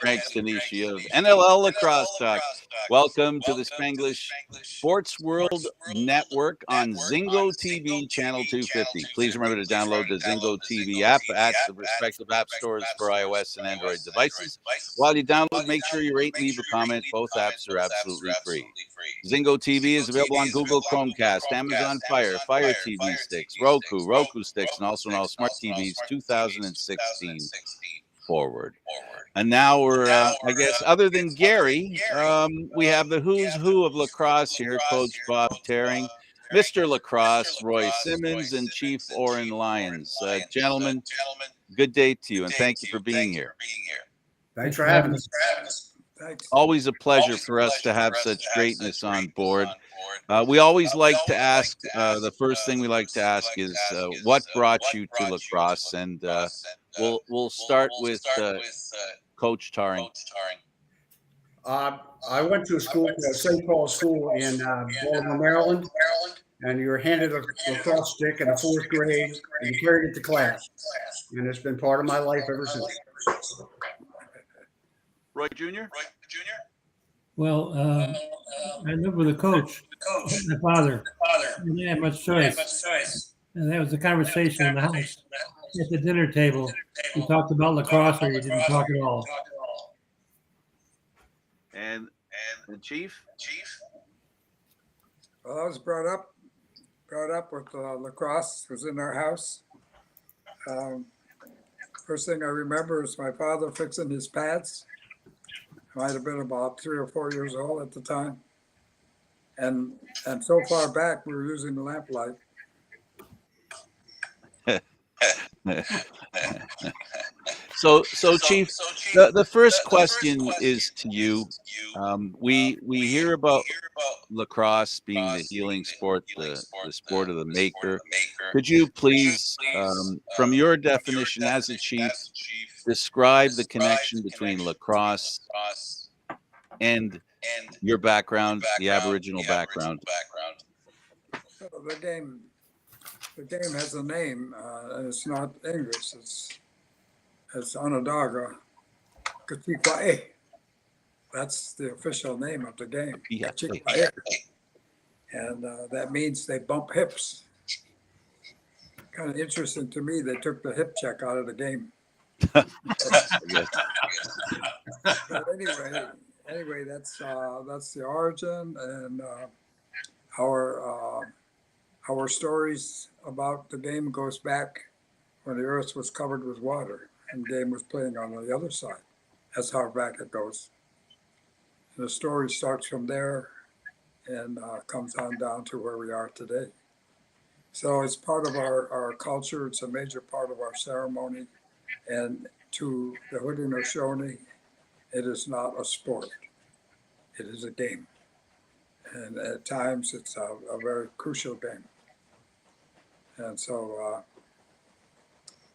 Frank Stanisci of NLL Lacrosse Talk. Welcome to the Spanglish Sports World Network on Zingo TV Channel 250. Please remember to download the Zingo TV app at the respective app stores for iOS and Android devices. While you download, make sure you rate, leave a comment. Both apps are absolutely free. Zingo TV is available on Google Chromecast, Amazon Fire, Fire TV sticks, Roku sticks, and also on all smart TVs 2016 forward. And now we're, I guess, other than Gary, we have the who's who of lacrosse here, Coach Bob Tearing, Mr. Lacrosse, Roy Simmons, and Chief Oren Lyons. Gentlemen, good day to you, and thank you for being here. Thanks for having us. Always a pleasure for us to have such greatness on board. We always like to ask, the first thing we like to ask is, what brought you to lacrosse? And we'll start with Coach Taring. I went to a school, St. Paul's School in Baltimore, Maryland, and you were handed a lacrosse stick in the fourth grade, and you carried it to class. And it's been part of my life ever since. Roy Jr.? Well, I lived with a coach, my father. He didn't have much choice. And that was the conversation in the house. At the dinner table, we talked about lacrosse, or we didn't talk at all. And the Chief? Well, I was brought up with lacrosse. It was in our house. First thing I remember is my father fixing his pads. I might have been about 3 or 4 years old at the time. And so far back, we were using the lamplight. So Chief, the first question is to you. We hear about lacrosse being the healing sport, the sport of the maker. Could you please, from your definition as a chief, describe the connection between lacrosse and your background, the Aboriginal background? So the game has a name, and it's not English. It's Onondaga Kachikwae. That's the official name of the game. Kachikwae. And that means they bump hips. Kind of interesting to me, they took the hip check out of the game. But anyway, that's the origin, and our stories about the game goes back when the earth was covered with water and the game was playing on the other side. That's how back it goes. And the story starts from there and comes on down to where we are today. So it's part of our culture. It's a major part of our ceremony. And to the Haudenosaunee, it is not a sport. It is a game. And at times it's a very crucial game. And so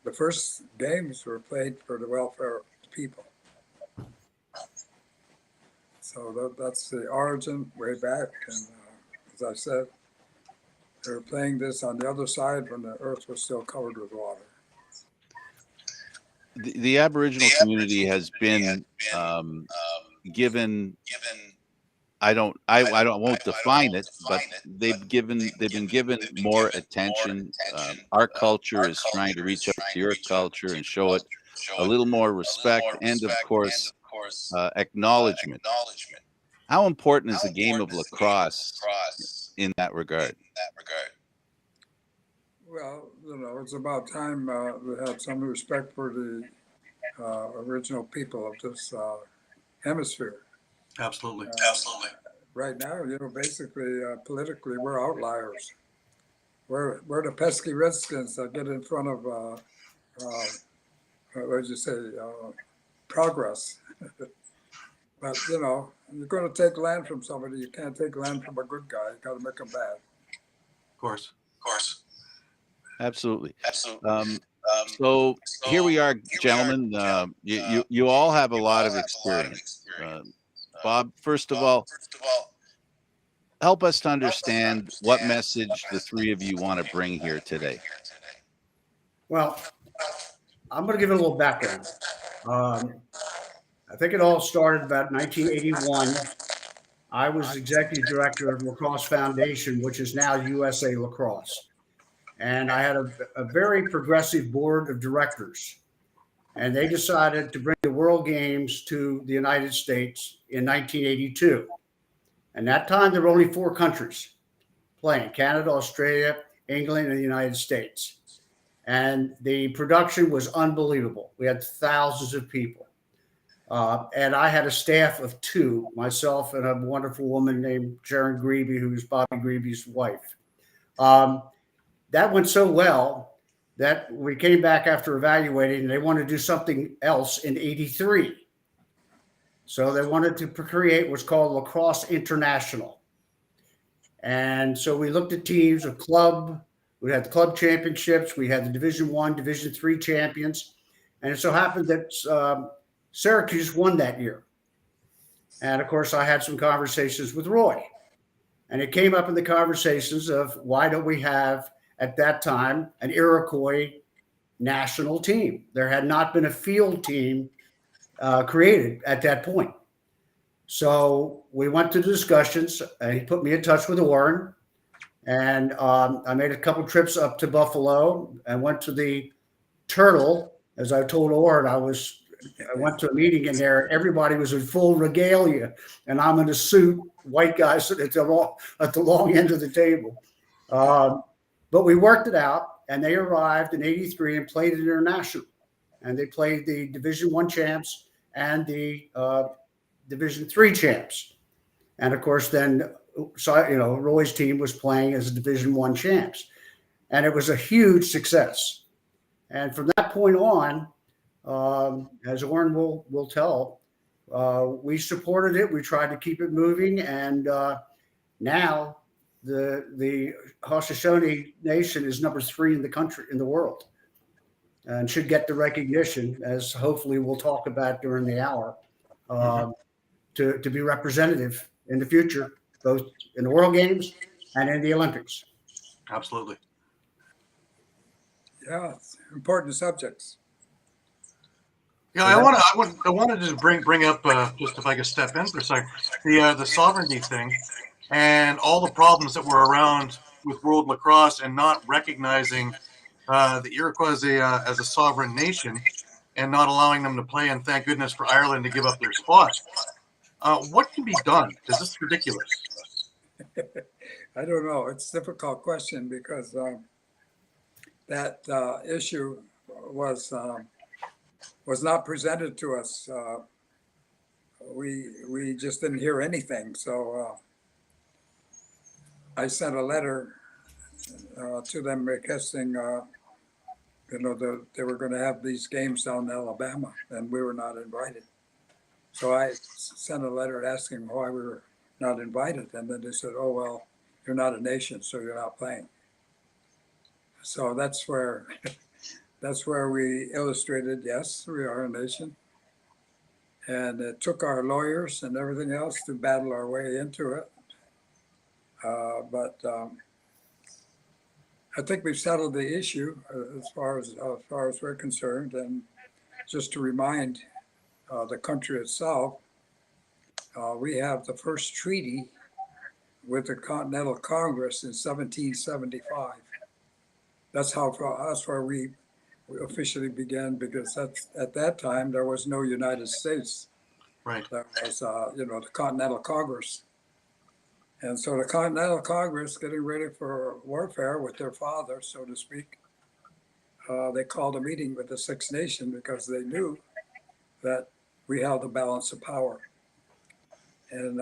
the first games were played for the welfare of the people. So that's the origin way back. And as I said, they were playing this on the other side when the earth was still covered with water. The Aboriginal community has been given. I won't define it, but they've been given more attention. Our culture is trying to reach out to your culture and show it a little more respect and, of course, acknowledgement. How important is the game of lacrosse in that regard? Well, it's about time we had some respect for the original people of this hemisphere. Absolutely. Right now, basically, politically, we're outliers. We're the pesky Redskins that get in front of, what would you say, progress. But, you're going to take land from somebody. You can't take land from a good guy. You got to make them bad. Of course. Absolutely. So here we are, gentlemen. You all have a lot of experience. Bob, first of all, help us to understand what message the three of you want to bring here today. Well, I'm going to give it a little background. I think it all started about 1981. I was executive director of Lacrosse Foundation, which is now USA Lacrosse. And I had a very progressive board of directors. And they decided to bring the World Games to the United States in 1982. And that time, there were only 4 countries playing: Canada, Australia, England, and the United States. And the production was unbelievable. We had thousands of people. And I had a staff of 2, myself and a wonderful woman named Sharon Grebe, who's Bobby Grebe's wife. That went so well that we came back after evaluating, and they wanted to do something else in 83. So they wanted to create what's called Lacrosse International. And so we looked at teams of club. We had the club championships. We had the Division I, Division III champions. And it so happened that Syracuse won that year. And of course, I had some conversations with Roy. And it came up in the conversations of, why don't we have, at that time, an Iroquois national team? There had not been a field team created at that point. So we went to discussions, and he put me in touch with Oren. And I made a couple trips up to Buffalo and went to the Turtle. As I told Oren, I went to a meeting in there. Everybody was in full regalia, and I'm in a suit, white guy sitting at the long end of the table. But we worked it out, and they arrived in 83 and played international. And they played the Division I champs and the Division III champs. And of course, then, Roy's team was playing as Division I champs. And it was a huge success. And from that point on, as Oren will tell, we supported it. We tried to keep it moving. And now the Haudenosaunee Nation is number 3 in the country, in the world, and should get the recognition, as hopefully we'll talk about during the hour, to be representative in the future, both in the World Games and in the Olympics. Absolutely. Yeah, important subjects. Yeah, I want to just bring up just if I could step in for a second, the sovereignty thing and all the problems that were around with World Lacrosse and not recognizing the Iroquois as a sovereign nation and not allowing them to play. And thank goodness for Ireland to give up their spot. What can be done? Because this is ridiculous. I don't know. It's a difficult question because that issue was not presented to us. We just didn't hear anything. So I sent a letter to them requesting, that they were going to have these games down in Alabama, and we were not invited. So I sent a letter asking why we were not invited, and then they said, "Oh well, you're not a nation, so you're not playing." So that's where we illustrated, yes, we are a nation. And it took our lawyers and everything else to battle our way into it. But I think we've settled the issue as far as we're concerned. And just to remind the country itself, we have the first treaty with the Continental Congress in 1775. That's where we officially began, because at that time there was no United States. Right. There was the Continental Congress. And so the Continental Congress, getting ready for warfare with their father, so to speak, they called a meeting with the Six Nations because they knew that we held the balance of power. And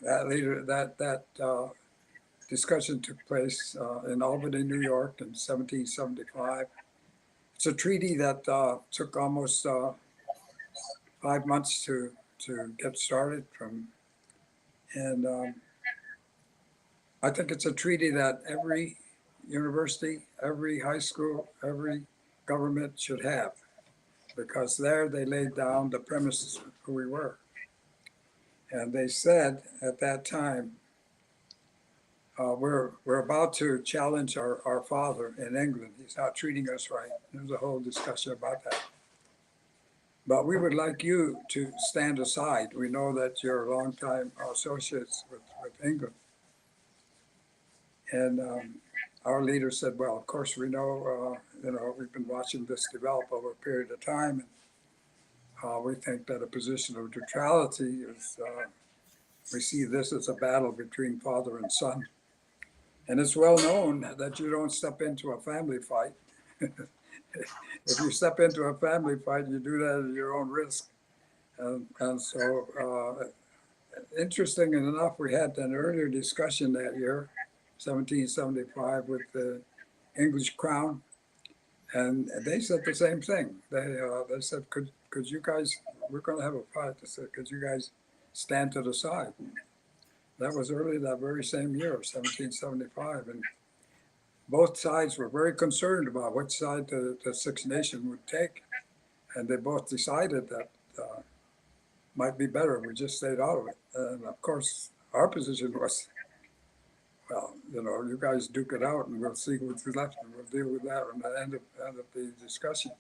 that discussion took place in Albany, New York in 1775. It's a treaty that took almost 5 months to get started from. And I think it's a treaty that every university, every high school, every government should have, because there they laid down the premises of who we were. And they said at that time, we're about to challenge our father in England. He's not treating us right. There's a whole discussion about that. But we would like you to stand aside. We know that you're longtime associates with England. And our leader said, well, of course, we know, we've been watching this develop over a period of time. And we think that a position of neutrality is, we see this as a battle between father and son. And it's well known that you don't step into a family fight. If you step into a family fight, you do that at your own risk. And so, interesting enough, we had an earlier discussion that year, 1775, with the English crown, and they said the same thing. They said, could you guys, we're going to have a fight. They said, could you guys stand to the side? That was early that very same year, 1775, and both sides were very concerned about which side the Six Nations would take, and they both decided that might be better if we just stayed out of it. And of course, our position was, well, you guys duke it out, and we'll see what's left, and we'll deal with that at the end of the discussion.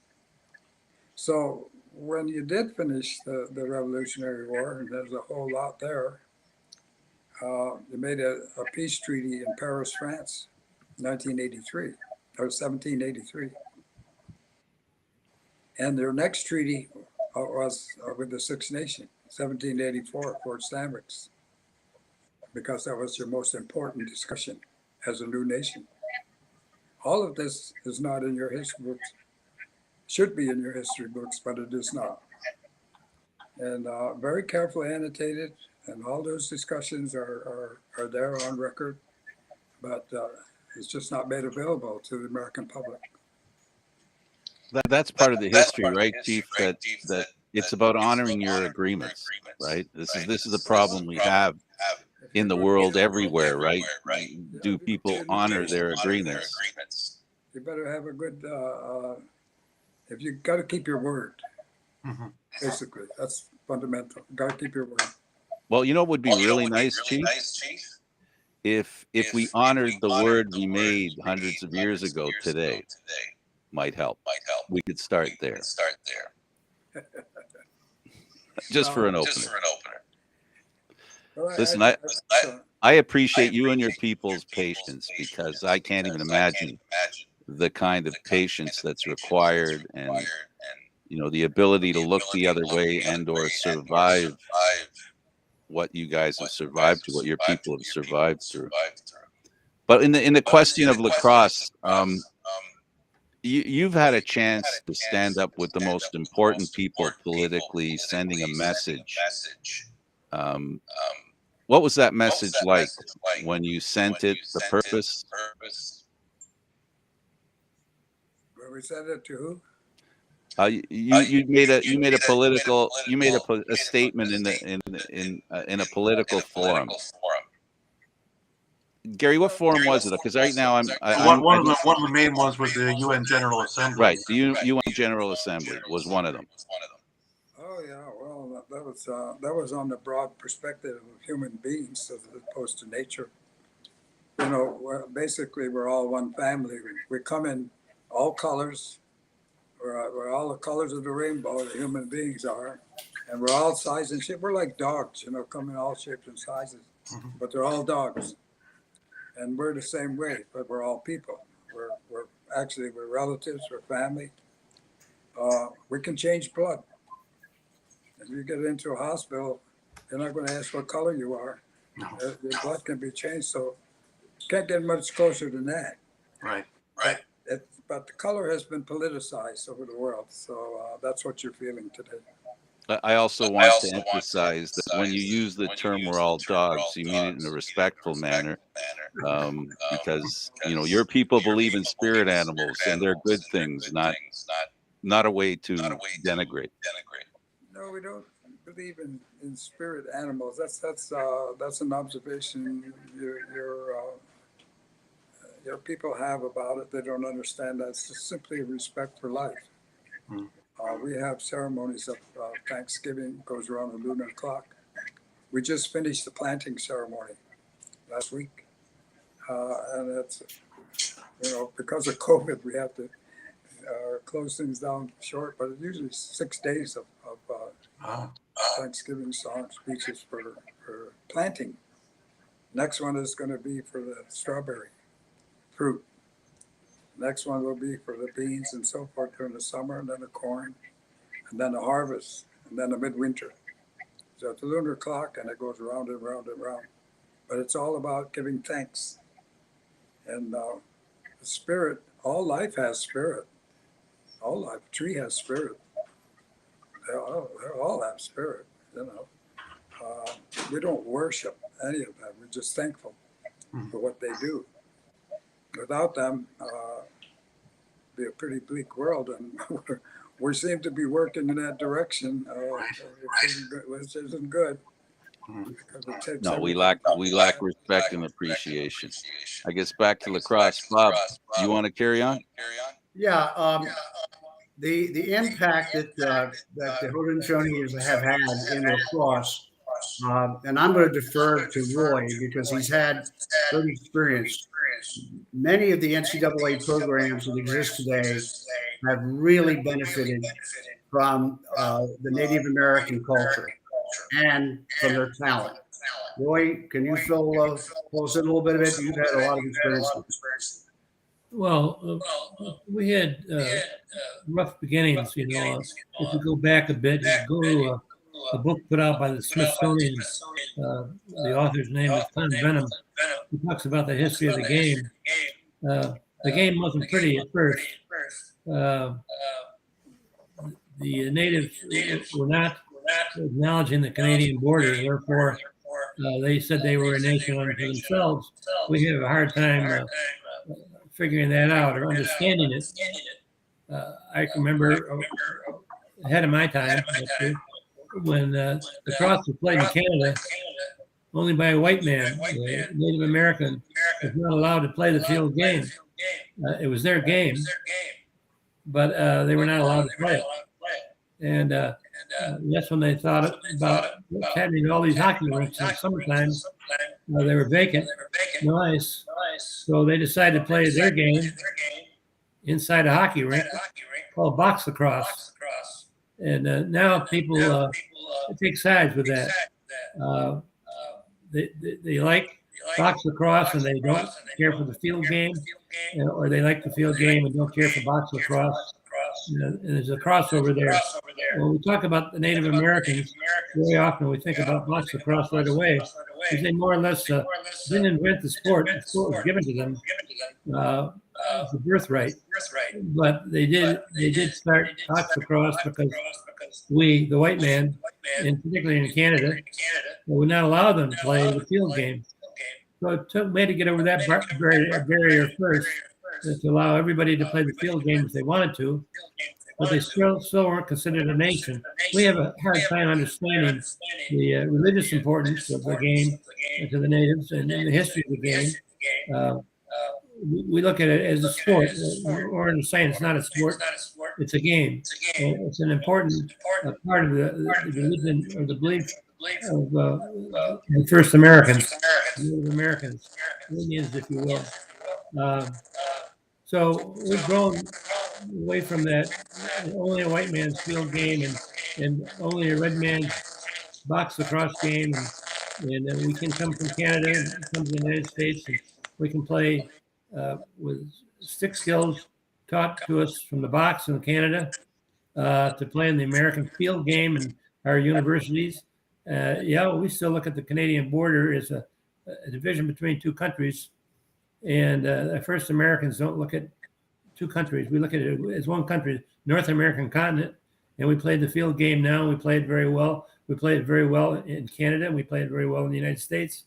So when you did finish the Revolutionary War, and there's a whole lot there, you made a peace treaty in Paris, France, 1983, or 1783. And their next treaty was with the Six Nations, 1784, Fort Stanwix, because that was your most important discussion as a new nation. All of this is not in your history books, should be in your history books, but it is not. And very carefully annotated, and all those discussions are there on record, but it's just not made available to the American public. That's part of the history, right, Chief? That it's about honoring your agreements, right? This is the problem we have in the world everywhere, right? Do people honor their agreements? You better have a good. If you got to keep your word, basically, that's fundamental. You got to keep your word. Well, you know what would be really nice, Chief? If we honored the word we made hundreds of years ago today. Might help. We could start there. Just for an opener. Well, Listen, I appreciate you and your people's patience, because I can't even imagine the kind of patience that's required, and the ability to look the other way and or survive what you guys have survived through, what your people have survived through. But in the question of lacrosse, you've had a chance to stand up with the most important people politically, sending a message. What was that message like when you sent it? The purpose? When we sent it to who? You made a political, a statement in a political forum. Gary, what forum was it? Because right now one of the main ones was the UN General Assembly. Right, the UN General Assembly was one of them. Oh yeah, well that was on the broad perspective of human beings as opposed to nature. Basically we're all one family. We come in all colors. We're all the colors of the rainbow. The human beings are, and we're all sizes and shape. We're like dogs, come in all shapes and sizes, but they're all dogs. And we're the same way, but we're all people. We're relatives, we're family. We can change blood. If you get into a hospital, they're not going to ask what color you are. No. Your blood can be changed, so you can't get much closer than that. Right. But the color has been politicized over the world, so that's what you're feeling today. I also want to emphasize that when you use the term "we're all dogs," you mean it in a respectful manner, because your people believe in spirit animals, and they're good things, not a way to denigrate. No, we don't believe in spirit animals. That's an observation your people have about it. They don't understand that. It's just simply a respect for life. We have ceremonies of Thanksgiving, goes around the lunar clock. We just finished the planting ceremony last week. And it's, because of COVID, we have to close things down short, but it's usually 6 days of Thanksgiving song speeches for planting. Next one is going to be for the strawberry fruit. Next one will be for the beans and so forth during the summer, and then the corn, and then the harvest, and then the midwinter. So it's a lunar clock, and it goes round and round and round. But it's all about giving thanks. And the spirit, all life has spirit. All life, tree has spirit. They all have spirit, you know. We don't worship any of them. We're just thankful for what they do. Without them, it'd be a pretty bleak world, and we seem to be working in that direction, which isn't good. No, we lack respect and appreciation. I guess back to lacrosse. Bob, you want to carry on? Yeah. The impact that the Hautestounians have had in lacrosse, and I'm going to defer to Roy because he's had good experience. Many of the NCAA programs that exist today have really benefited from the Native American culture and from their talent. Roy, can you fill us in a little bit of it? You've had a lot of experience. Well, we had rough beginnings, you know. If you go back a bit, you go to a book put out by the Smithsonian. The author's name is Tom Venom. He talks about the history of the game. The game wasn't pretty at first. The natives were not acknowledging the Canadian border, therefore they said they were a nation unto themselves. We have a hard time figuring that out or understanding it. I can remember ahead of my time when the lacrosse was played in Canada only by a white man. The Native American was not allowed to play the field game. It was their game, but they were not allowed to play it. And that's when they thought about what's happening to all these hockey rinks in the summertime. They were vacant, no ice. So they decided to play their game inside a hockey rink called box lacrosse. And now people take sides with that. They like box lacrosse and they don't care for the field game, or they like the field game and don't care for box lacrosse. And there's a crossover there. When we talk about the Native Americans, very often we think about box lacrosse right away, because they more or less didn't invent the sport. The sport was given to them as a birthright. But they did start box lacrosse because we, the white man, and particularly in Canada, would not allow them to play the field game. So it took me to get over that barrier first, to allow everybody to play the field game if they wanted to, but they still weren't considered a nation. We have a hard time understanding the religious importance of the game to the natives and the history of the game. We look at it as a sport. Oren is saying it's not a sport, it's a game. And it's an important part of the religion or the belief of the first Americans, Native Americans, Indians, if you will. So we've grown away from that only a white man's field game and only a red man's box lacrosse game. And we can come from Canada and come to the United States and we can play with stick skills taught to us from the box in Canada to play in the American field game in our universities. We still look at the Canadian border as a division between two countries. And the first Americans don't look at two countries. We look at it as one country, North American continent. And we played the field game now. We played very well. We played it very well in Canada. We played it very well in the United States.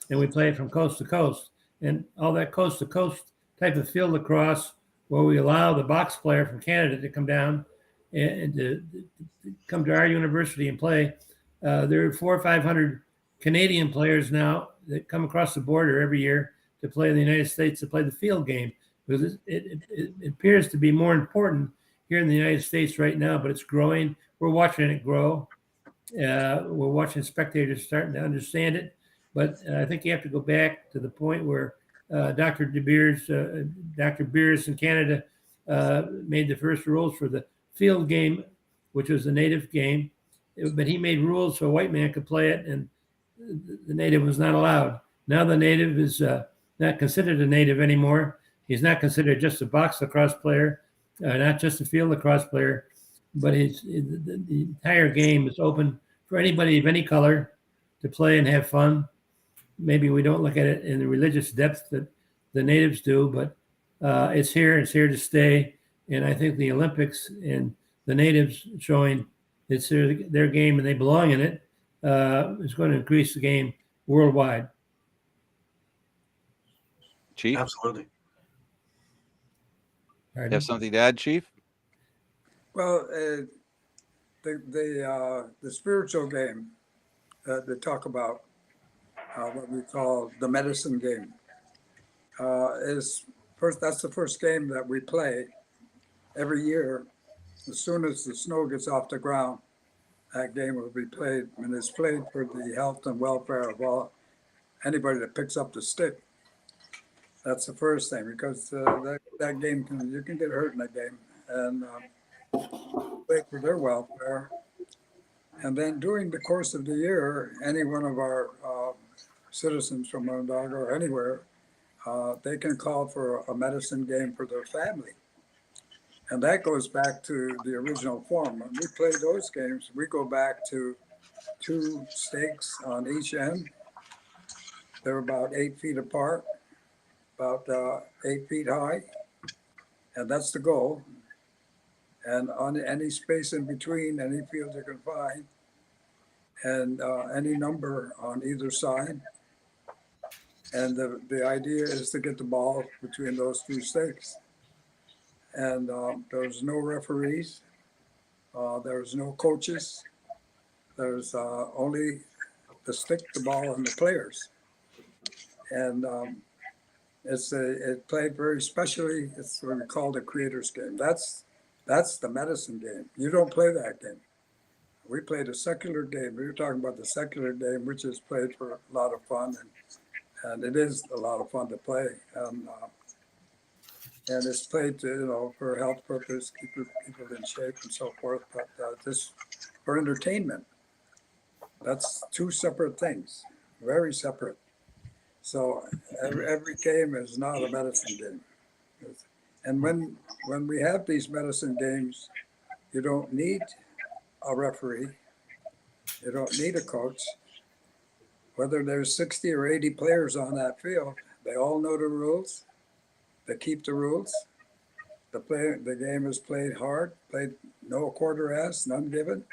And we played from coast to coast. And all that coast to coast type of field lacrosse where we allow the box player from Canada to come down and to come to our university and play. There are 400 or 500 Canadian players now that come across the border every year to play in the United States, to play the field game, because it appears to be more important here in the United States right now, but it's growing. We're watching it grow. We're watching spectators starting to understand it, but I think you have to go back to the point where Dr. Beers in Canada made the first rules for the field game, which was the native game, but he made rules so a white man could play it, and the native was not allowed. Now the native is not considered a native anymore. He's not considered just a box lacrosse player, not just a field lacrosse player, but the entire game is open for anybody of any color to play and have fun. Maybe we don't look at it in the religious depth that the natives do, but it's here to stay. And I think the Olympics and the natives showing it's their game and they belong in it is going to increase the game worldwide. Chief, Absolutely. you have something to add, Chief? Well, the spiritual game that they talk about, what we call the medicine game, is first. That's the first game that we play every year. As soon as the snow gets off the ground, that game will be played, and it's played for the health and welfare of anybody that picks up the stick. That's the first thing, because that game you can get hurt in that game, and play for their welfare. And then during the course of the year, any one of our citizens from Onondaga or anywhere, they can call for a medicine game for their family. And that goes back to the original form. When we play those games, we go back to 2 stakes on each end. They're about 8 feet apart, about 8 feet high, and that's the goal. And on any space in between, any field you can find, and any number on either side. And the idea is to get the ball between those 2 stakes. And there's no referees, there's no coaches, there's only the stick, the ball, and the players. And it played very specially. It's what we call the creator's game. That's the medicine game. You don't play that game. We played a secular game. We were talking about the secular game, which is played for a lot of fun, and it is a lot of fun to play. And it's played to, for health purpose, keep people in shape and so forth, but just for entertainment. That's 2 separate things, very separate. So every game is not a medicine game. And when we have these medicine games, you don't need a referee, you don't need a coach. Whether there's 60 or 80 players on that field, they all know the rules. They keep the rules. The game is played hard, played no quarter ass, none given,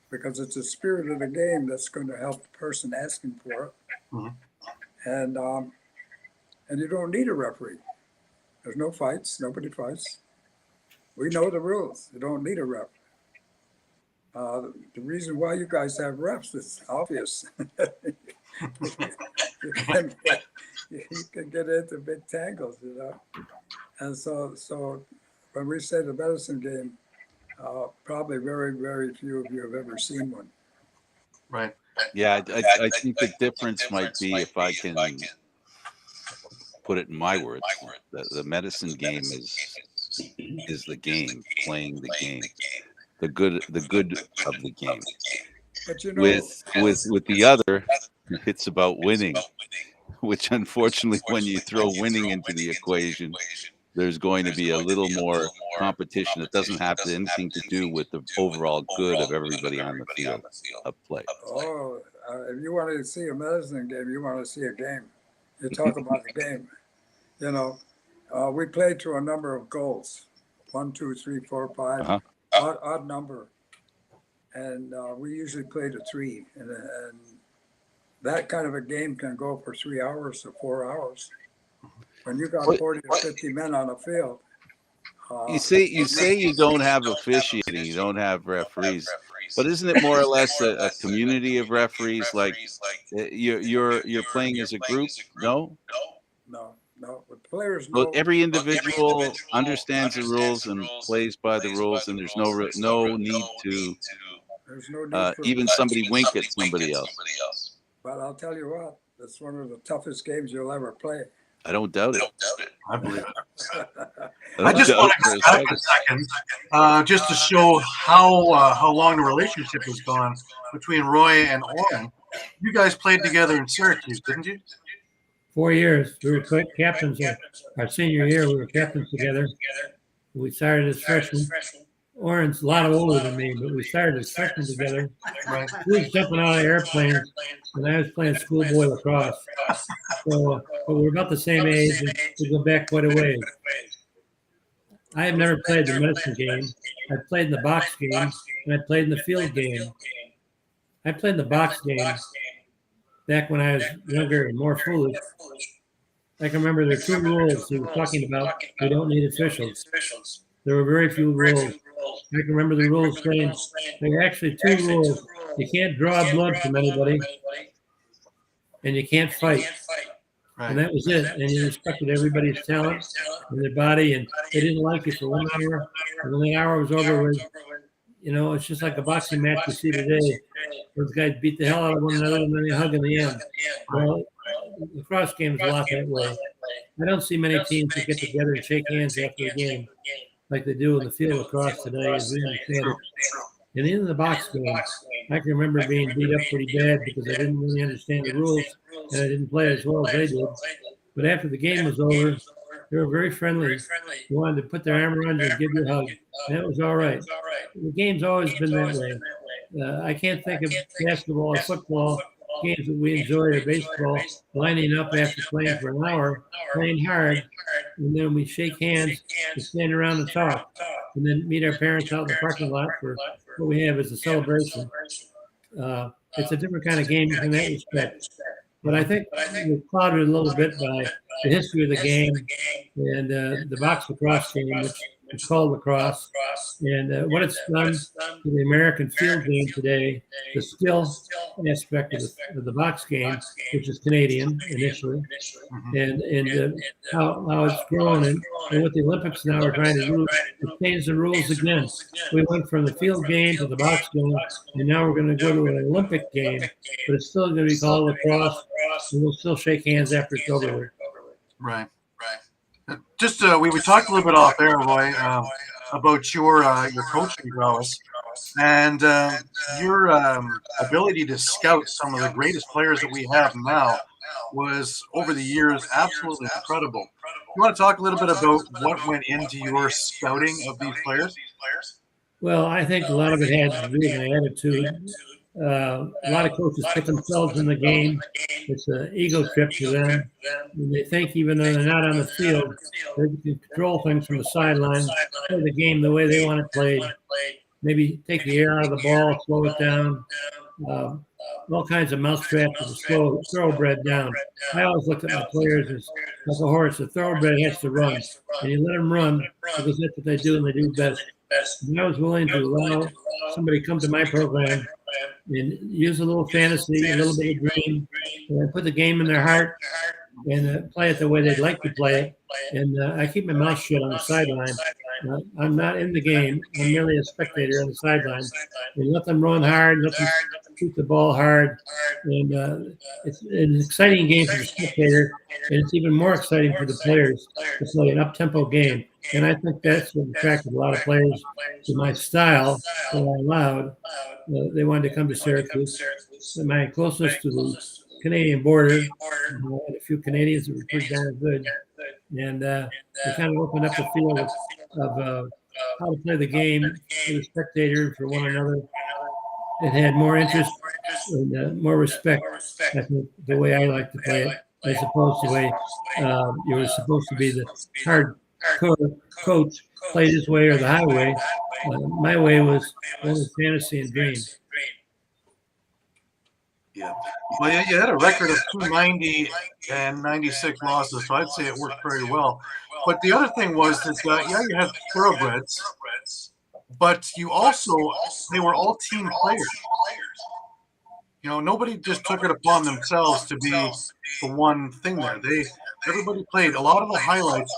because it's the spirit of the game that's going to help the person asking for it. Mm-hmm. And you don't need a referee. There's no fights. Nobody fights. We know the rules. You don't need a ref. The reason why you guys have refs is obvious. You can get into big tangles, And so when we say the medicine game, probably very, very few of you have ever seen one. Right. Yeah, I think the difference might be, if I can put it in my words, the medicine game is the game, playing the game, the good of the game. But with the other, it's about winning, which unfortunately, when you throw winning into the equation, there's going to be a little more competition. It doesn't have anything to do with the overall good of everybody on the field of play. Oh, if you want to see a medicine game, you want to see a game. You talk about a game. We played to a number of goals, 1, 2, 3, 4, 5, Uh-huh. odd number, and we usually play to 3, and that kind of a game can go for 3 hours or 4 hours. When you got 40 or 50 men on a field. You say you don't have officiating, you don't have referees, but isn't it more or less a community of referees? Like you're playing as a group? No. The players know. Well, every individual understands the rules and plays by the rules, and there's no need to There's no need for even somebody wink at somebody else. But I'll tell you what, that's one of the toughest games you'll ever play. I don't doubt it. I believe it. I I don't just doubt want it for to a go back a second. second, just to show how long the relationship has gone between Roy and Oren. You guys played together in Syracuse, didn't you? 4 years. We were captains our senior year. We were captains together. We started as freshmen. Oren's a lot older than me, but we started as freshmen together. Right. He was jumping out of airplanes, and I was playing schoolboy lacrosse. So, but we're about the same age, and we go back quite a ways. I have never played the medicine game. I played in the box game, and I played in the field game. I played in the box game back when I was younger and more foolish. I can remember there are 2 rules he was talking about. We don't need officials. There were very few rules. I can remember the rules saying there are actually 2 rules. You can't draw blood from anybody, and you can't fight. Right. And that was it. And you respected everybody's talent and their body, and they didn't like you for 1 hour. And when the hour was over with, it's just like a boxing match you see today. Those guys beat the hell out of one another, and then they hug in the end. Well, the lacrosse game is a lot that way. I don't see many teams that get together and shake hands after a game like they do in the field lacrosse today, as we understand it. And in the box game, I can remember being beat up pretty bad because I didn't really understand the rules and I didn't play as well as they did. But after the game was over, they were very friendly. They wanted to put their arm around you and give you a hug. And that was all right. The game's always been that way. I can't think of basketball or football games that we enjoy, or baseball, lining up after playing for an hour, playing hard, and then we shake hands and stand around and talk, and then meet our parents out in the parking lot for what we have as a celebration. It's a different kind of game in that respect. But I think we're clouded a little bit by the history of the game and the box lacrosse game, which is called lacrosse, and what it's done to the American field game today, the skill aspect of the box game, which is Canadian initially, and how it's grown, and what the Olympics now are trying to do is change the rules again. We went from the field game to the box game, and now we're going to go to an Olympic game, but it's still going to be called lacrosse, and we'll still shake hands after it's over with. Right. Just we talked a little bit off air, Roy, about your coaching prowess and your ability to scout some of the greatest players that we have now was over the years absolutely incredible. You want to talk a little bit about what went into your scouting of these players? Well, I think a lot of it had to do with my attitude. A lot of coaches put themselves in the game. It's an ego trip to them. And they think even though they're not on the field, they can control things from the sideline, play the game the way they want it played. Maybe take the air out of the ball, slow it down. All kinds of mousetraps to slow thoroughbred down. I always look at my players as like a horse. A thoroughbred has to run, and you let them run because that's what they do and they do best. And I was willing to allow somebody come to my program and use a little fantasy, a little bit of dream, and put the game in their heart and play it the way they'd like to play it. And I keep my mouth shut on the sideline. I'm not in the game. I'm merely a spectator on the sideline. And let them run hard, let them shoot the ball hard. And it's an exciting game for the spectator, and it's even more exciting for the players to play an up-tempo game. And I think that's what attracted a lot of players to my style that I allowed. They wanted to come to Syracuse. My closeness to the Canadian border, I had a few Canadians that were pretty darn good. And we kind of opened up the field of how to play the game for the spectator and for one another. It had more interest and more respect, I think, the way I like to play it, as opposed to the way you were supposed to be the hard coach, play this way or the highway. My way was only fantasy and dream. Yeah. Well, yeah, you had a record of 290 and 96 losses, so I'd say it worked very well. But the other thing was that, you had thoroughbreds, but you also, they were all team players. You know, nobody just took it upon themselves to be the one thing there. Everybody played. A lot of the highlights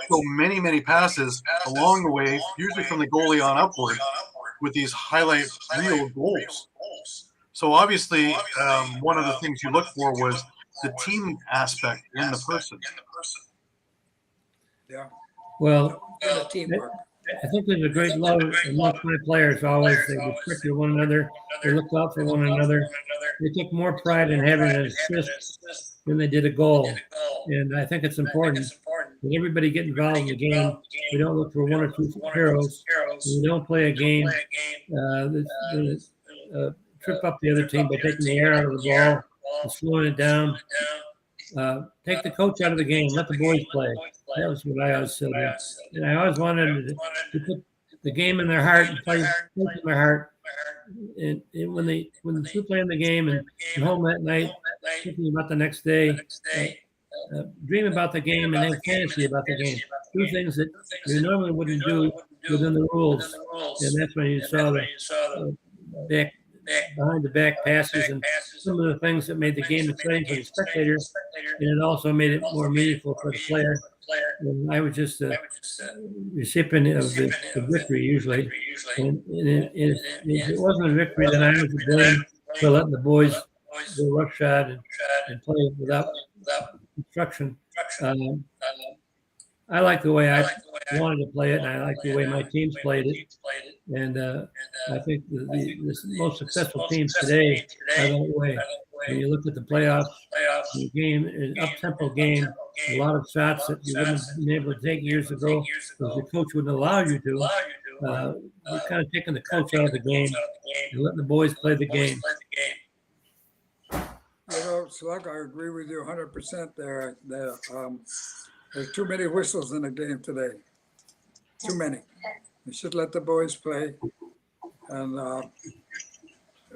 show many, many passes along the way, usually from the goalie on upward, with these highlight reel goals. So obviously, one of the things you look for was the team aspect in the person. Yeah, Well, and the teamwork. I think there's a great love amongst my players always. They respected one another. They looked out for one another. They took more pride in having an assist than they did a goal. And I think it's important that everybody get involved in the game. We don't look for one or two heroes. We don't play a game trip up the other team by taking the air out of the ball and slowing it down. Take the coach out of the game. Let the boys play. That was what I always said. And I always wanted to put the game in their heart and play in their heart. And when they play in the game and home that night, thinking about the next day, dream about the game and have fantasy about the game. Do things that you normally wouldn't do within the rules. And that's when you saw the back behind the back passes and some of the things that made the game exciting for the spectator, and it also made it more meaningful for the player. And I was just a recipient of the victory usually. And if it wasn't a victory, then I was to blame for letting the boys go roughshod and play without instruction. I like the way I wanted to play it, and I like the way my teams played it. And I think the most successful teams today are that way. When you look at the playoffs, the game, an up-tempo game, a lot of shots that you wouldn't have been able to take years ago because the coach wouldn't allow you to. We're kind of taking the coach out of the game and letting the boys play the game. Slug, I agree with you 100% there. There's too many whistles in the game today. Too many. You should let the boys play. And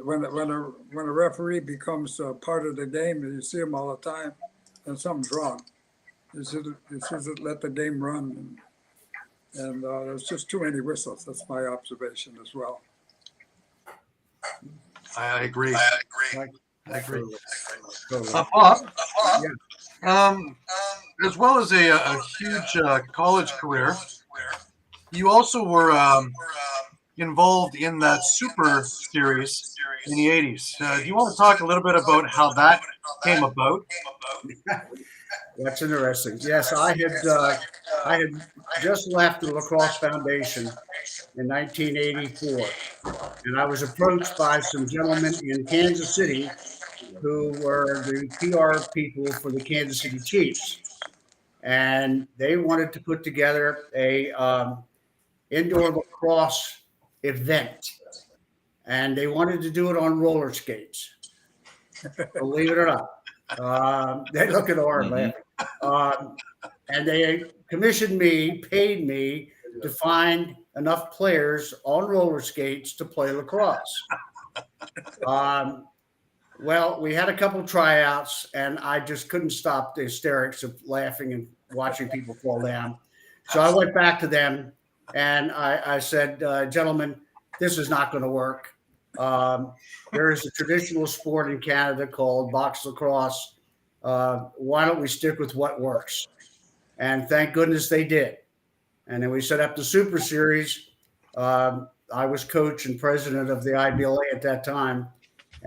when a referee becomes part of the game, and you see him all the time, then something's wrong. You should let the game run. And there's just too many whistles. That's my observation as well. I agree. Bob? As well as a huge college career, you also were involved in that Super Series in the 80s. Do you want to talk a little bit about how that came about? That's interesting. Yes, I had just left the Lacrosse Foundation in 1984, and I was approached by some gentlemen in Kansas City who were the PR people for the Kansas City Chiefs, and they wanted to put together a indoor lacrosse event, and they wanted to do it on roller skates. Believe it or not, they look at Oren laughing. And they commissioned me, paid me to find enough players on roller skates to play lacrosse. Well, we had a couple of tryouts, and I just couldn't stop the hysterics of laughing and watching people fall down. So I went back to them, and I said, gentlemen, this is not going to work. There is a traditional sport in Canada called box lacrosse. Why don't we stick with what works? And thank goodness they did. And then we set up the Super Series. I was coach and president of the IBLA at that time.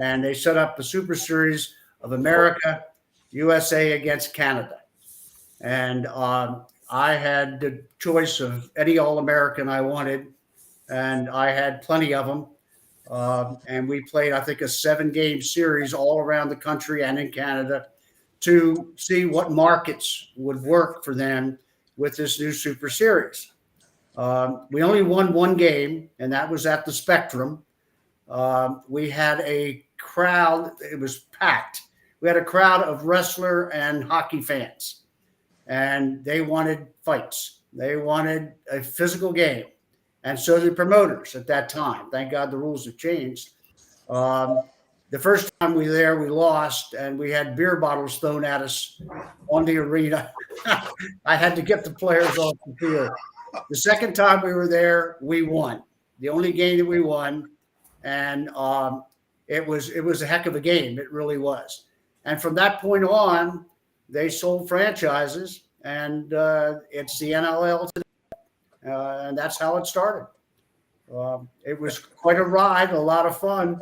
And they set up the Super Series of America, USA against Canada. And I had the choice of any All-American I wanted, and I had plenty of them. And we played, I think, a 7-game series all around the country and in Canada to see what markets would work for them with this new Super Series. We only won one game, and that was at the Spectrum. We had a crowd, it was packed. We had a crowd of wrestler and hockey fans, and they wanted fights. They wanted a physical game. And so did promoters at that time. Thank God the rules have changed. The first time we were there, we lost, and we had beer bottles thrown at us on the arena. I had to get the players off the field. The second time we were there, we won. The only game that we won, and it was a heck of a game. It really was. And from that point on, they sold franchises, and it's the NLL today. And that's how it started. It was quite a ride, a lot of fun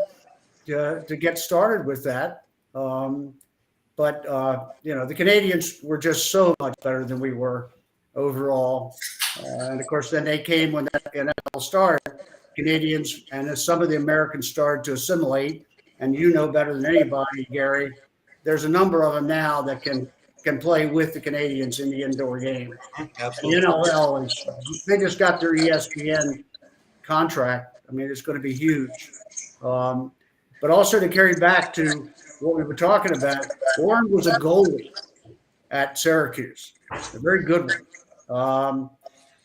to get started with that. But the Canadians were just so much better than we were. overall. And of course, then they came when that NLL started, Canadians, and as some of the Americans started to assimilate. And you know better than anybody, Gary, there's a number of them now that can play with the Canadians in the indoor game. Absolutely. The NLL they just got their ESPN contract. I mean, it's going to be huge. But also to carry back to what we were talking about, Oren was a goalie at Syracuse, a very good one.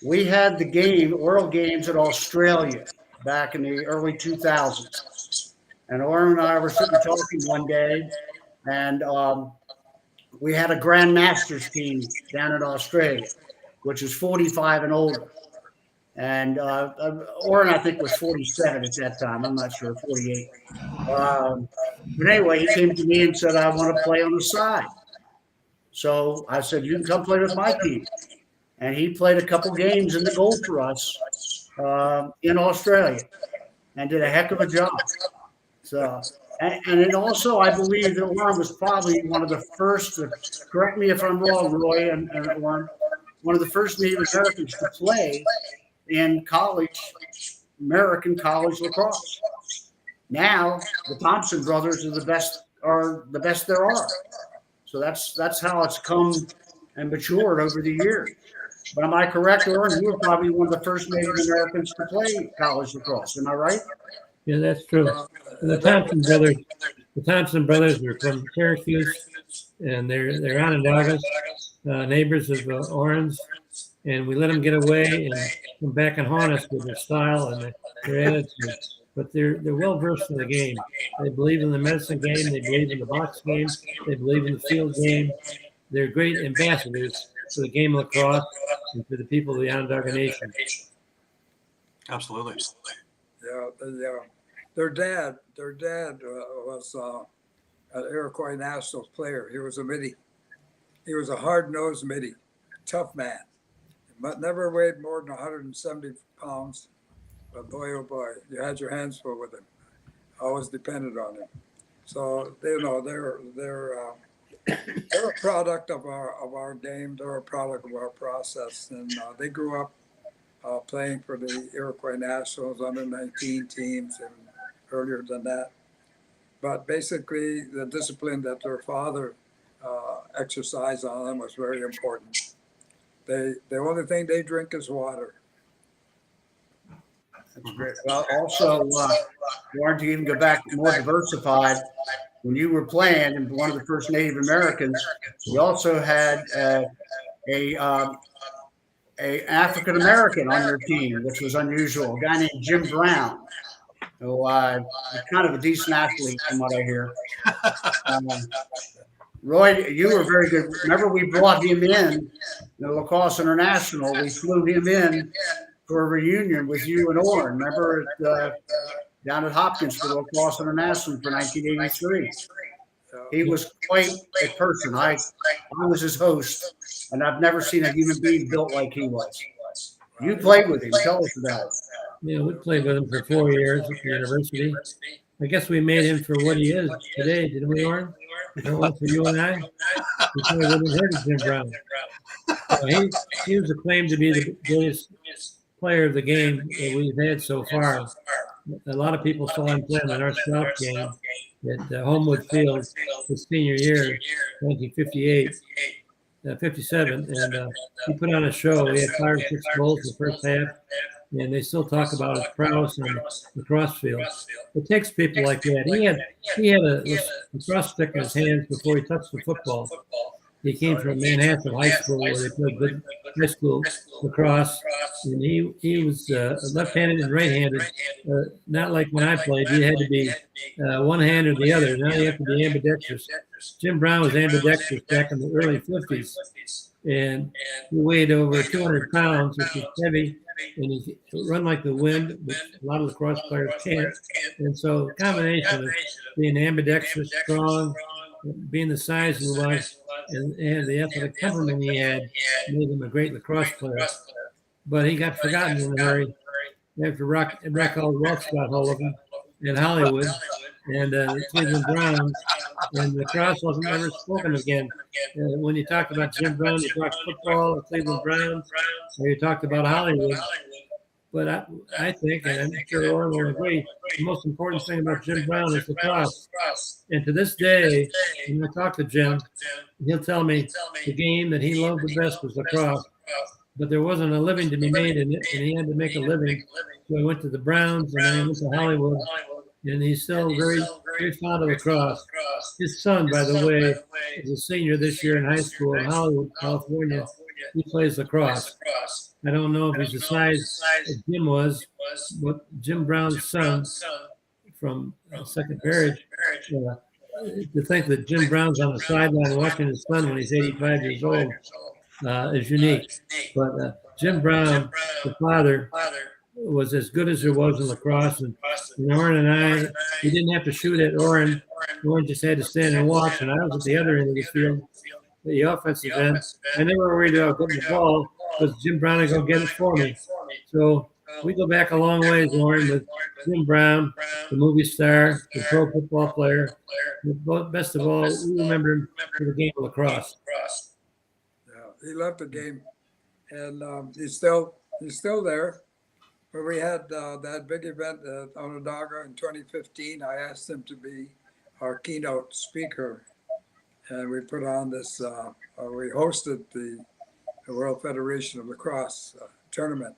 We had the World Games in Australia back in the early 2000s. And Oren and I were sitting talking one day, and we had a Grandmasters team down in Australia, which is 45 and older. And Oren, I think, was 47 at that time. I'm not sure, 48. But anyway, he came to me and said, I want to play on the side. So I said, you can come play with my team. And he played a couple games in the goal for us in Australia and did a heck of a job. So, and it also, I believe that Oren was probably one of the first, correct me if I'm wrong, Roy and Oren, one of the first Native Americans to play in American college lacrosse. Now the Thompson brothers are the best there are. So that's how it's come and matured over the years. But am I correct, Oren? You were probably one of the first Native Americans to play college lacrosse. Am I right? Yeah, that's true. The Thompson brothers are from Syracuse, and they're Onondagas, neighbors of Oren's, and we let them get away and come back and haunt us with their style and their attitude. But they're well versed in the game. They believe in the medicine game. They believe in the box game. They believe in the field game. They're great ambassadors for the game of lacrosse and for the people of the Onondaga Nation. Absolutely. Yeah, their dad was an Iroquois Nationals player. He was a midi. He was a hard-nosed midi, tough man, but never weighed more than 170 pounds. But boy, oh boy, you had your hands full with him. Always depended on him. So they're a product of our game. They're a product of our process, and they grew up playing for the Iroquois Nationals under 19 teams and earlier than that. But basically, the discipline that their father exercised on them was very important. The only thing they drink is water. That's great. Well, also, Warren, to even go back more diversified, when you were playing and one of the first Native Americans, you also had a African American on your team, which was unusual. A guy named Jim Brown, who was kind of a decent athlete, from what I hear. Roy, you were very good. Remember, we brought him in the Lacrosse International. We flew him in for a reunion with you and Oren. Remember, down at Hopkins for the Lacrosse International for 1983. He was quite a person. I was his host, and I've never seen a human being built like he was. You played with him. Tell us about it. Yeah, we played with him for 4 years at the university. I guess we made him for what he is today, didn't we, Oren? For you and I? We probably wouldn't have heard of Jim Brown. He was acclaimed to be the greatest player of the game that we've had so far. A lot of people saw him play in the North-South game at Homewood Field his senior year, 57, and he put on a show. He had 5 or 6 goals in the first half, and they still talk about his prowess on the cross field. It takes people like that. He had a lacrosse stick in his hands before he touched the football. He came from Manhattan High School, where they played good high school lacrosse, and he was left-handed and right-handed. Not like when I played, you had to be one hand or the other. Now you have to be ambidextrous. Jim Brown was ambidextrous back in the early 50s, and he weighed over 200 pounds, which is heavy, and he could run like the wind, which a lot of lacrosse players can't. And so the combination of being ambidextrous, strong, being the size he was, and the athletic temperament he had made him a great lacrosse player. But he got forgotten in a hurry after Rockall Welch got hold of him in Hollywood. And Cleveland Browns and lacrosse wasn't ever spoken again. When you talked about Jim Brown, you talked football, the Cleveland Browns, or you talked about Hollywood. But I think, and I'm sure Oren will agree, the most important thing about Jim Brown is lacrosse. And to this day, when I talk to Jim, he'll tell me the game that he loved the best was lacrosse. But there wasn't a living to be made in it, and he had to make a living. So he went to the Browns, and then he went to Hollywood, and he's still very, very fond of lacrosse. His son, by the way, is a senior this year in high school in Hollywood, California. He plays lacrosse. I don't know if he's the size that Jim was, but Jim Brown's son from second marriage, to think that Jim Brown's on the sideline watching his son when he's 85 years old is unique. But Jim Brown, the father, was as good as there was in lacrosse. And Oren and I, we didn't have to shoot at Oren. Oren just had to stand and watch, and I was at the other end of the field, the offensive end. I never worried about getting the ball because Jim Brown would go get it for me. So we go back a long ways, Oren, with Jim Brown, the movie star, the pro football player. But best of all, we remember him for the game of lacrosse. Yeah, he loved the game, and he's still there. When we had that big event at Onondaga in 2015, I asked him to be our keynote speaker, and we put on this. We hosted the World Federation of Lacrosse tournament,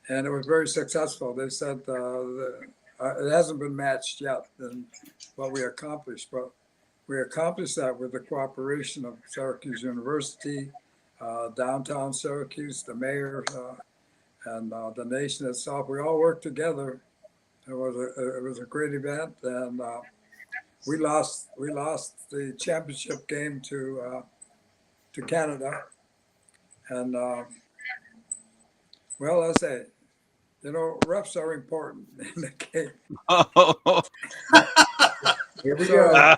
and it was very successful. They said it hasn't been matched yet in what we accomplished, but we accomplished that with the cooperation of Syracuse University, downtown Syracuse, the mayor, and the nation itself. We all worked together. It was a great event, and we lost the championship game to Canada. And well, I say, refs are important in the game. Here we go.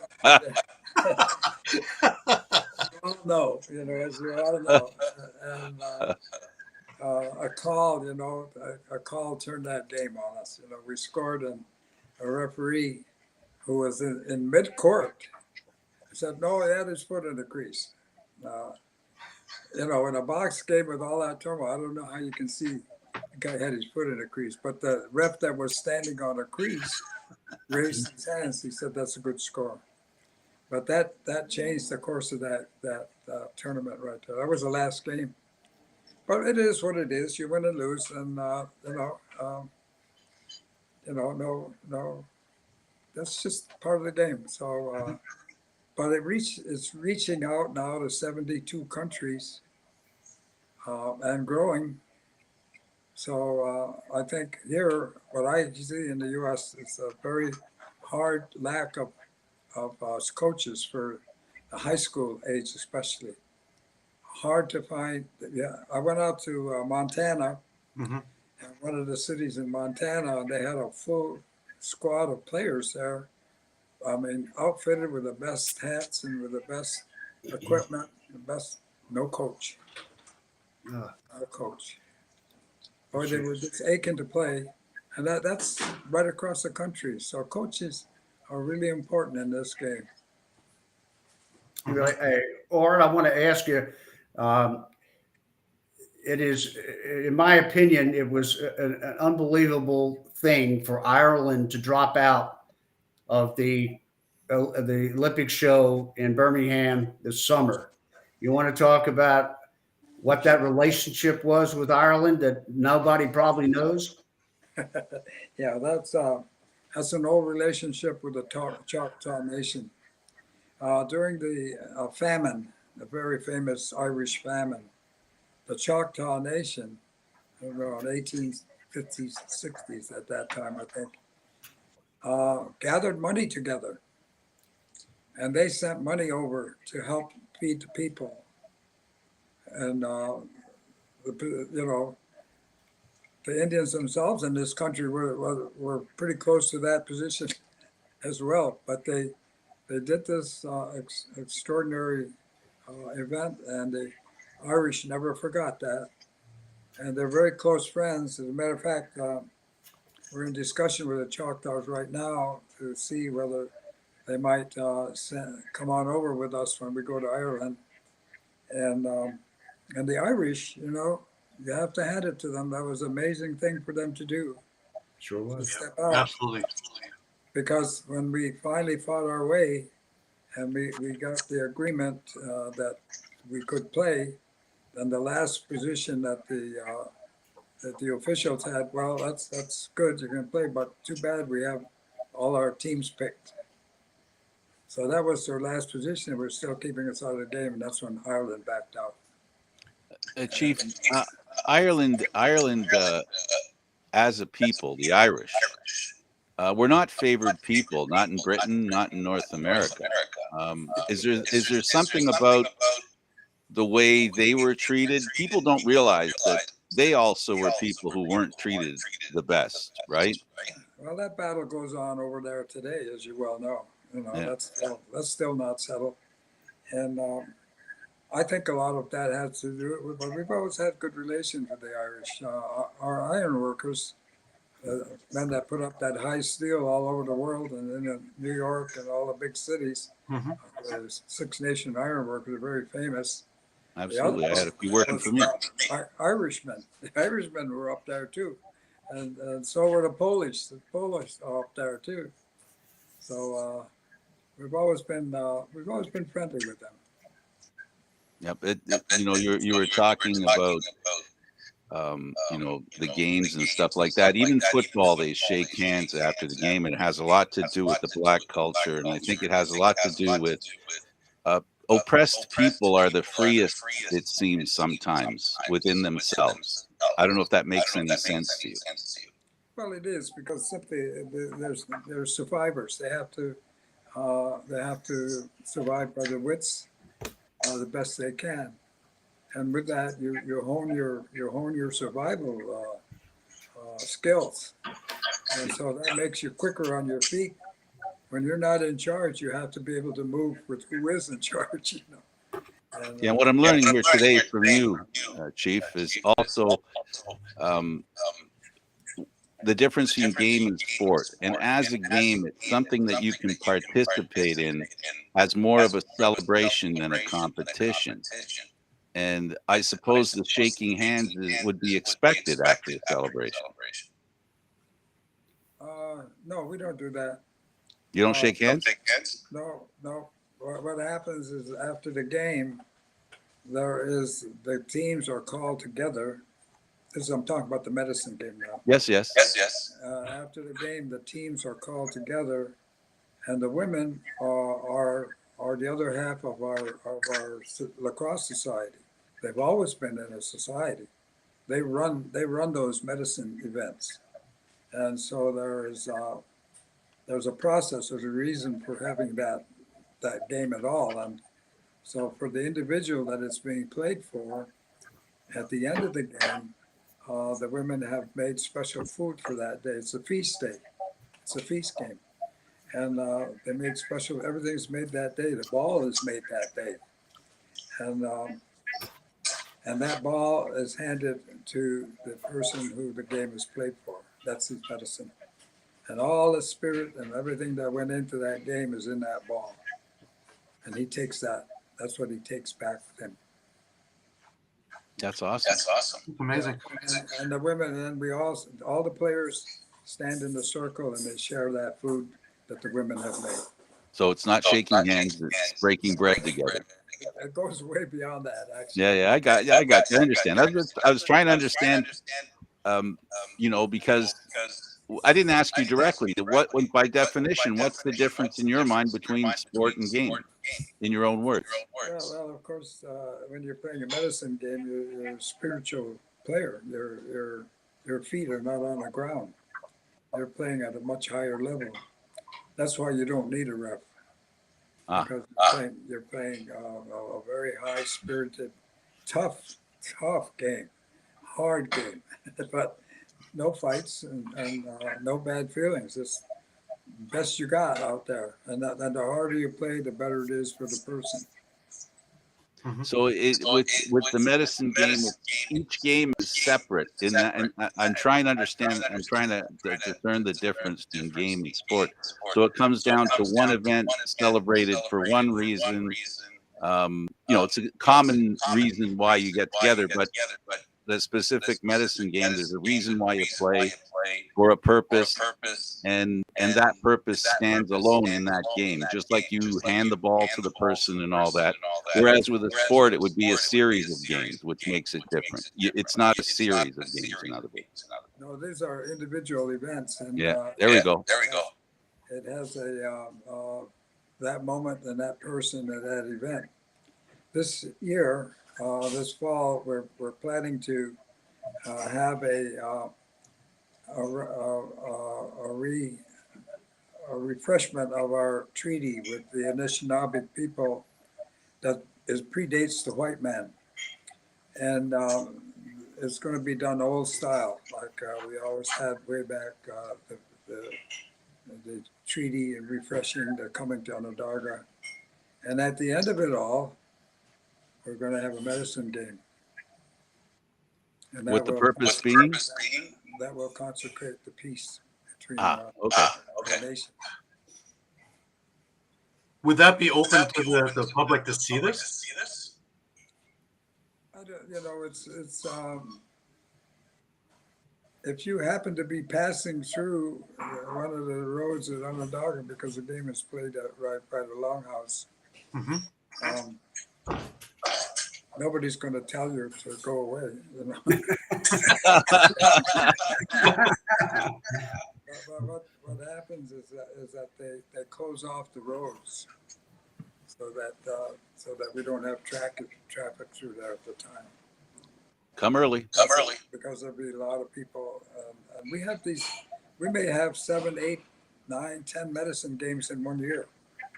As we all know, and a call turned that game on us. We scored, and a referee who was in mid-court said, no, he had his foot in the crease. In a box game with all that turmoil, I don't know how you can see the guy had his foot in the crease, but the ref that was standing on the crease raised his hands. He said, that's a good score. But that changed the course of that tournament right there. That was the last game. But it is what it is. You win and lose, and no, that's just part of the game. So, but it's reaching out now to 72 countries and growing. So I think here, what I see in the U.S. is a very hard lack of coaches for the high school age, especially. Hard to find. Yeah, I went out to Montana, and one of the cities in Montana, and they had a full squad of players there. I mean, outfitted with the best hats and with the best equipment, no coach. No coach. Boy, they were just aching to play. And that's right across the country. So coaches are really important in this game. Hey, Oren, I want to ask you, it is, in my opinion, it was an unbelievable thing for Ireland to drop out of the Olympic show in Birmingham this summer. You want to talk about what that relationship was with Ireland that nobody probably knows? Yeah, that's an old relationship with the Choctaw Nation. During the famine, the very famous Irish famine, the Choctaw Nation, around 1850s, 60s at that time, I think, gathered money together. And they sent money over to help feed the people. And, the Indians themselves in this country were pretty close to that position as well. But they did this extraordinary event, and the Irish never forgot that. And they're very close friends. As a matter of fact, we're in discussion with the Choctaws right now to see whether they might come on over with us when we go to Ireland. And the Irish, you have to hand it to them. That was an amazing thing for them to do, Sure to was. step out. Absolutely. Because when we finally fought our way and we got the agreement that we could play, then the last position that the officials had, well, that's good, you can play, but too bad we have all our teams picked. So that was their last position. We're still keeping us out of the game, and that's when Ireland backed out. Chief, Ireland, as a people, the Irish, we're not favored people, not in Britain, not in North America. Is there something about the way they were treated? People don't realize that they also were people who weren't treated the best, right? Well, that battle goes on over there today, as you well know. Yeah. That's still not settled, and I think a lot of that has to do with. But we've always had good relations with the Irish. Our iron workers, men that put up that high steel all over the world, and in New York and all the big cities, the Six Nation iron workers are very famous. Absolutely, I had a few working for me. Irishmen. The Irishmen were up there too, and so were the Polish. The Polish are up there too. So we've always been friendly with them. Yep. You were talking about the games and stuff like that. Even football, they shake hands after the game, and it has a lot to do with the black culture, and I think it has a lot to do with oppressed people are the freest, it seems sometimes, within themselves. I don't know if that makes any sense to you. Well, it is, because simply there's survivors. They have to survive by the wits the best they can, and with that you hone your survival skills, and so that makes you quicker on your feet. When you're not in charge, you have to be able to move with who is in charge. And, Yeah, what I'm learning here today from you, Chief, is also the difference between game and sport. And as a game, it's something that you can participate in as more of a celebration than a competition. And I suppose the shaking hands would be expected after the celebration. no, we don't do that. You don't shake hands? No. What happens is after the game, the teams are called together. I'm talking about the medicine game now. Yes. After the game, the teams are called together, and the women are the other half of our lacrosse society. They've always been in a society. They run those medicine events, and so there's a process. There's a reason for having that game at all, and so for the individual that it's being played for, at the end of the game, the women have made special food for that day. It's a feast day. It's a feast game. And they made special, everything's made that day. The ball is made that day. And that ball is handed to the person who the game is played for. That's his medicine. And all the spirit and everything that went into that game is in that ball. And he takes that. That's what he takes back with him. That's awesome. It's amazing. And the women, and we all the players stand in the circle and they share that food that the women have made. So it's not shaking hands, it's breaking bread together. It goes way beyond that, actually. Yeah, I got you. I understand. I was trying to understand, because I didn't ask you directly. By definition, what's the difference in your mind between sport and game, in your own words? Well, of course, when you're playing a medicine game, you're a spiritual player. Your feet are not on the ground. You're playing at a much higher level. That's why you don't need a ref. Because you're playing a very high-spirited, tough game, hard game, but no fights and no bad feelings. It's the best you got out there, and the harder you play, the better it is for the person. So with the medicine game, each game is separate. In that, and I'm trying to understand. I'm trying to discern the difference between game and sport. So it comes down to one event celebrated for one reason. It's a common reason why you get together, but the specific medicine game, there's a reason why you play for a purpose, and that purpose stands alone in that game, just like you hand the ball to the person and all that. Whereas with a sport, it would be a series of games, which makes it different. It's not a series of games, in other words. No, these are individual events, and There we go. it has that moment and that person at that event. This year, this fall, we're planning to have a refreshment of our treaty with the Anishinaabe people that predates the white man, and it's going to be done old style, like we always had way back. The treaty and refreshing the coming to Onondaga, and at the end of it all, we're going to have a medicine game. And With the purpose being? That will consecrate the peace between okay. nations. Would that be open to the public to see this? I don't, it's if you happen to be passing through one of the roads at Onondaga, because the game is played right by the Longhouse, nobody's going to tell you to go away. But what happens is that they close off the roads so that we don't have traffic through there at the time. Come early. Because there'll be a lot of people, and we have these. We may have 7, 8, 9, 10 medicine games in 1 year.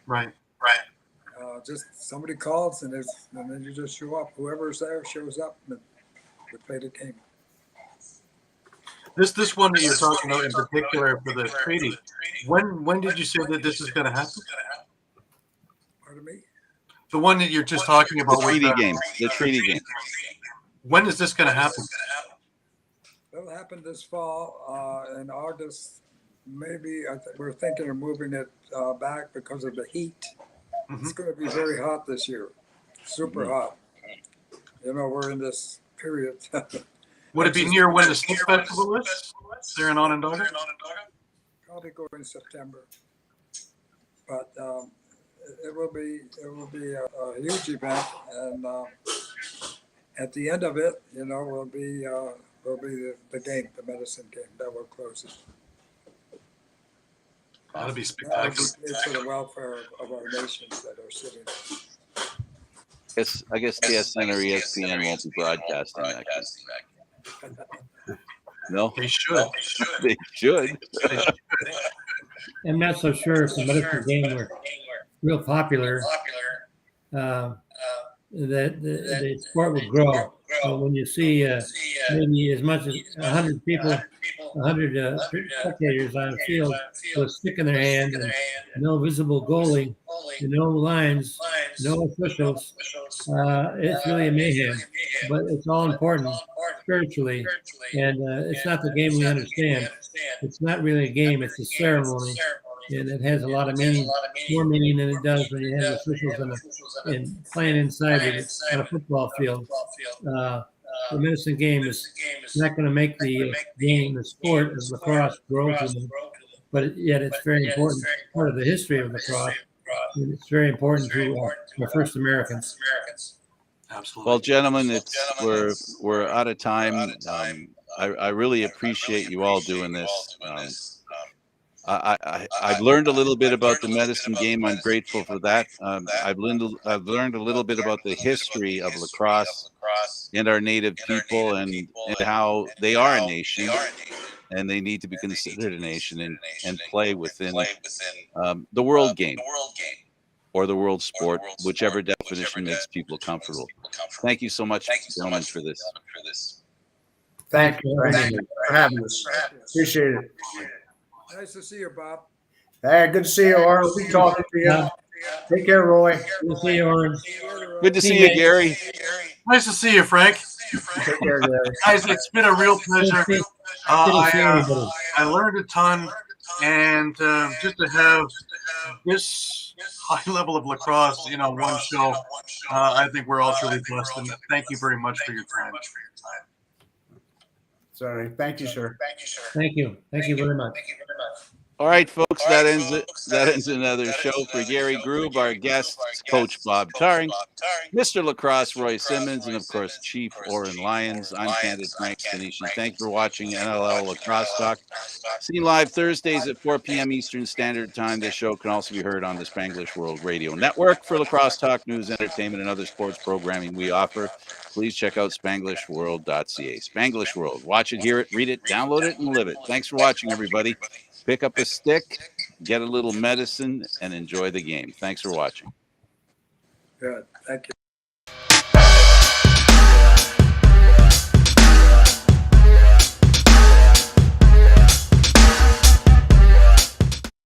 Right. Just somebody calls and then you just show up. Whoever's there shows up and we play the game. This one that you're talking about in particular for the treaty, when did you say that this is going to happen? Pardon me? The one that you're just talking about. The treaty game. When is this going to happen? It'll happen this fall in August. Maybe we're thinking of moving it back because of the heat. It's going to be very hot this year, super hot. We're in this period. Would it be near when the Snick Festival is? There in Onondaga? Probably go in September, but it will be a huge event, and at the end of it, will be the game, the medicine game that will close it. That'll be spectacular. It's for the welfare of our nations that are sitting there. I guess TSN or ESPN won't be broadcasting that. No, they should. They should. I'm not so sure if the medicine game were real popular, that the sport would grow. So when you see maybe as much as 100 people, 100 spectators on a field with a stick in their hand and no visible goalie, no lines, no officials, it's really a mayhem. But it's all important spiritually, and it's not the game we understand. It's not really a game; it's a ceremony, and it has a lot of meaning, more meaning than it does when you have officials and playing inside on a football field. The medicine game is not going to make the game, the sport of lacrosse grow too much, but yet it's very important part of the history of lacrosse. And it's very important to our first Americans. Absolutely. Well, gentlemen, we're out of time. I really appreciate you all doing this. I've learned a little bit about the medicine game. I'm grateful for that. I've learned a little bit about the history of lacrosse and our native people and how they are a nation and they need to be considered a nation and play within the world game or the world sport, whichever definition makes people comfortable. Thank you so much, gentlemen, for this. Thank you for having us. Appreciate it. Nice to see you, Bob. Hey, good to see you, Oren. We'll be talking to you. Take care, Roy. Good to see you, Oren. See you later, Good to see you, Teammate. Gary. Nice to see you, Frank. Take care, Gary. Guys, it's been a real pleasure. Didn't see anybody. I learned a ton, and just to have this high level of lacrosse, one show, I think we're all truly blessed. And thank you very much for your time. Sorry. Thank you, sir. Thank you. Thank you very much. All right, folks, that ends it. That ends another show for Gary Groob, our guest, Coach Bob Taring, Mr. Lacrosse Roy Simmons, and of course, Chief Oren Lyons. I'm Candid Frank Stanisci. Thank you for watching NLL Lacrosse Talk. Seen live Thursdays at 4 p.m. Eastern Standard Time. This show can also be heard on the Spanglish World Radio Network. For Lacrosse Talk, news, entertainment, and other sports programming we offer, please check out SpanglishWorld.ca. Spanglish World. Watch it, hear it, read it, download it, and live it. Thanks for watching, everybody. Pick up a stick, get a little medicine, and enjoy the game. Thanks for watching. Good. Thank you.